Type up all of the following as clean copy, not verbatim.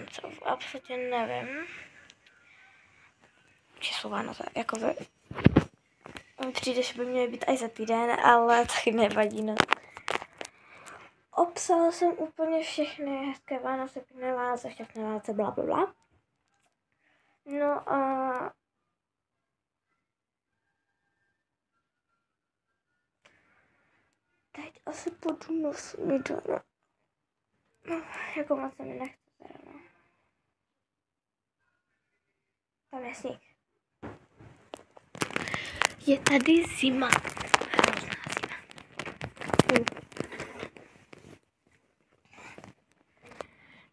Vánoce, absolutně nevím. Či jsou Vánoce, jako by... Přijde, že by měly být až za týden, ale taky nevadí, no. Obsala jsem úplně všechny hezké Vánoce, pěkné Vánoce, šťastné Vánoce, blablabla. No a... Teď asi půjdu na snídaně. No, jako moc se mi nechce teda, no. Tam je sníh. Je tady zima. Hrozná zima.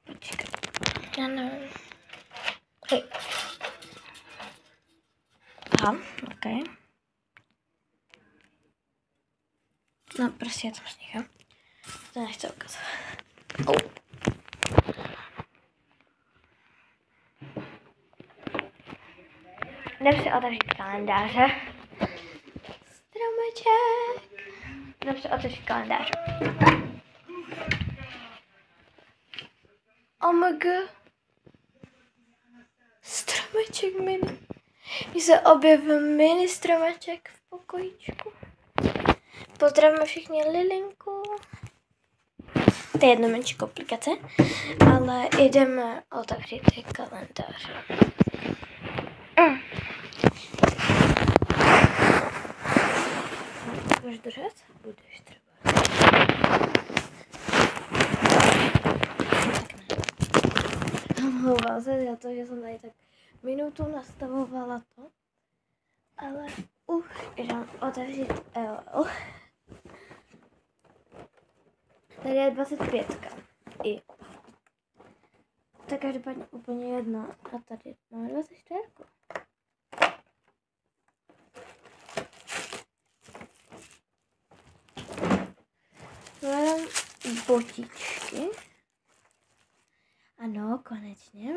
Počkej. Já nevím. Hej. Aha, ok. No, prostě je tam sníh, jo? To nechci ukázat. Jdem si otevřít kalendáře. Stromeček. Jdem si otevřít kalendáře. OMG. Stromeček mini. Mně se objevil mini stromeček v pokojíčku. Pozdravíme všichni Lilinku. To je jedna menší komplikace, ale jdeme otevřít ty kalendáře. Budeš držet? Budeš třeba. Omlouvám se za to, že jsem tady tak minutu nastavovala to, ale už jdem otevřít LL. Tady je 25. I. Tak každopádně úplně jedno. A tady máme 24. Mám botičky. Ano, konečně.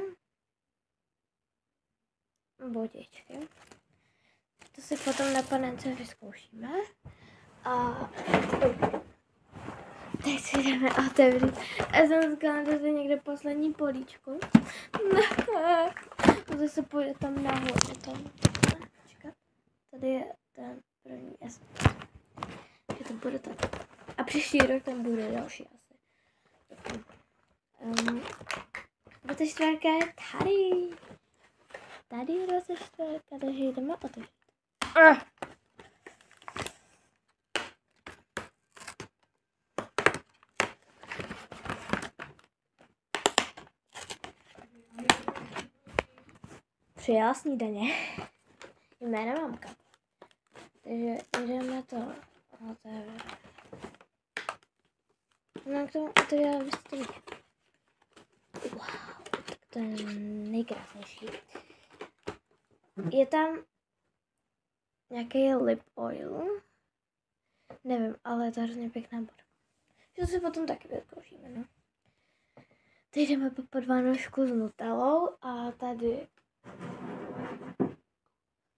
Botičky. To si potom na panence vyzkoušíme. A teď si jdeme otevřít. Já jsem říkala, že je někde poslední políčko. To zase půjde tam nahoře. Počkat. Tady je ten první. Že to bude tak. A příští rok tam bude další asi. 24 je tady. Tady je 24, takže jdeme otevřít. Přijela snídaně. Jméno mamka. Takže jdeme to otevřít. No, k tomu otevíráme vystojí. Wow, tak to je nejkrásnější. Je tam nějaký lip oil. Nevím, ale je to hrozně pěkná barva. Že si potom taky vyzkoušíme, no. Teď jdeme po vánošku s Nutellou a tady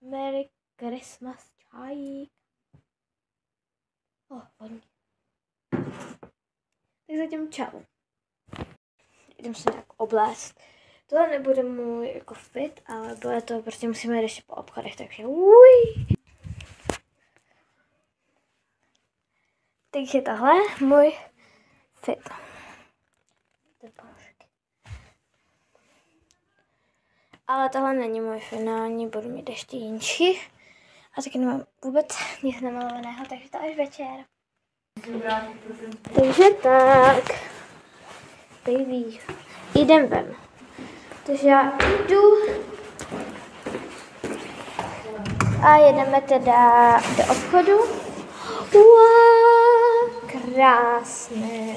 Merry Christmas čajík. Hodně. Tak zatím čau. Jdem se nějak oblézt. Tohle nebude můj jako fit, ale bude to, prostě musíme jít ještě po obchodech, takže uj. Takže tohle můj fit. Ale tohle není můj finální, budu mít ještě jinší. A taky nemám vůbec nic namalovaného, takže to až večer. Takže tak. Baby. Jdem ven. Takže já jdu. A jedeme teda do obchodu. Wow, krásné.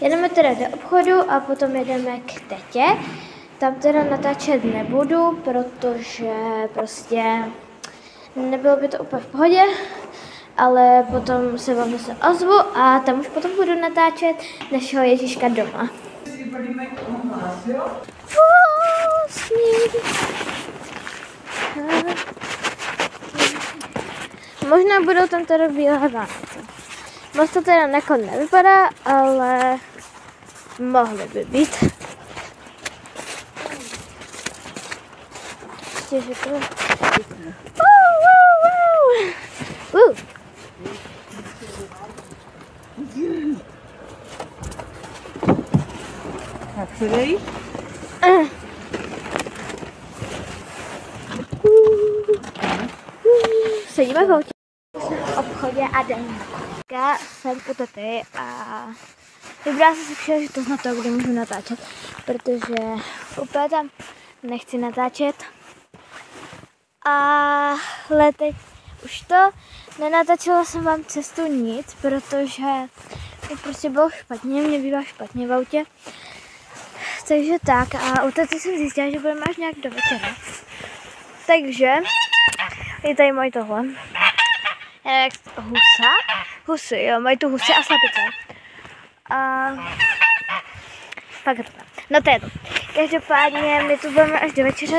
Jedeme teda do obchodu a potom jedeme k tetě. Tam teda natáčet nebudu, protože prostě nebylo by to úplně v pohodě, ale potom se vám zase ozvu a tam už potom budu natáčet našeho Ježíška doma. Možná budou tam teda bílé Vánoce. Moc to teda nakonec nevypadá, ale mohly by být. prostě, že to... Tak předej. Sedíme v autě v obchodě a jdeme. Já jsem u tety a vybrala jsem si příležitost na to, kde můžu natáčet, protože úplně tam nechci natáčet. Ale teď už to nenatáčela jsem vám cestu nic, protože mi prostě bylo špatně, mě bývá špatně v autě. Takže tak a u tety jsem zjistila, že budeme až nějak do večera. Takže je tady mají tohle. Jak husa? Husy, jo, mají tu husy a slepice. A pak je to tam. No to je to. Každopádně my tu budeme až do večera,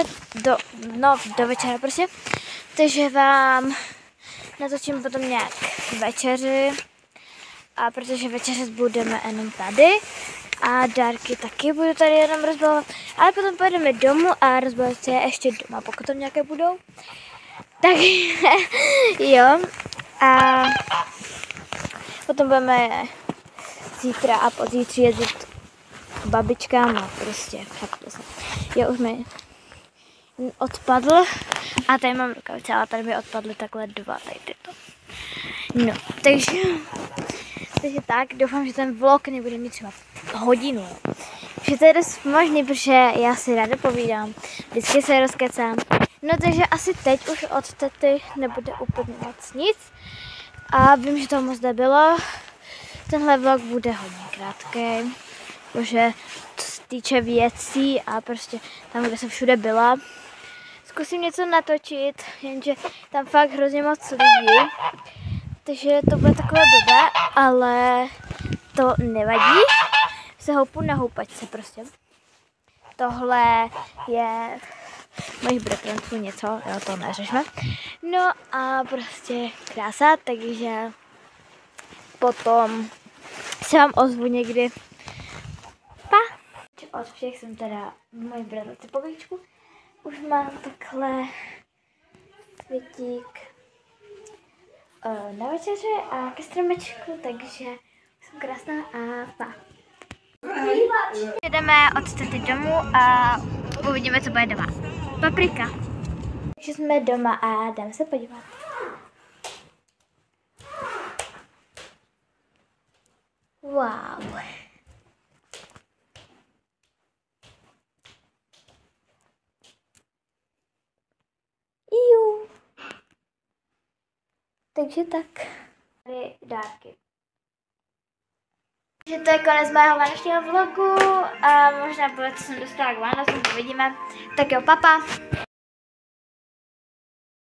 do večera prostě. Takže vám natočím potom nějak večeři. A protože večeřet budeme jenom tady. A dárky taky budu tady jenom rozbalovat. Ale potom pojedeme domů a rozbalovat si je ještě doma, pokud tam nějaké budou. Tak jo. A potom budeme zítra a pozítří jezdit k babičkám a prostě fakt se. Jo, už mi odpadl a tady mám rukavice, ale tady mi odpadly takhle dva, tady tyto. No, takže tak, doufám, že ten vlog nebude mít třeba hodinu. Že to je dost možný, protože já si ráda povídám, vždycky se rozkecám. No takže asi teď už od tety nebude úplně moc nic. A vím, že to moc nebylo. Tenhle vlog bude hodně krátký, protože co se týče věcí a prostě tam, kde jsem všude byla. Zkusím něco natočit, jenže tam fakt hrozně moc lidí. Takže to bude takové blbé, ale to nevadí. Se houpu na houpačce prostě. Tohle je mojich bratranců něco, jo, to neřešme. No a prostě krása, takže potom se vám ozvu někdy. Pa! Od všech jsem teda moji bratranci povíčku. Už mám takhle květík na večeři a ke stromečku, takže jsem krásná a pa. Jdeme od tety domů a uvidíme, co bude doma. Paprika. Takže jsme doma a jdeme se podívat. Wow. Iu. Takže tak. Tady dárky. Takže to je konec mého vánočního vlogu a možná bude, co jsem dostala k Vánocům, uvidíme. Tak jo, papa.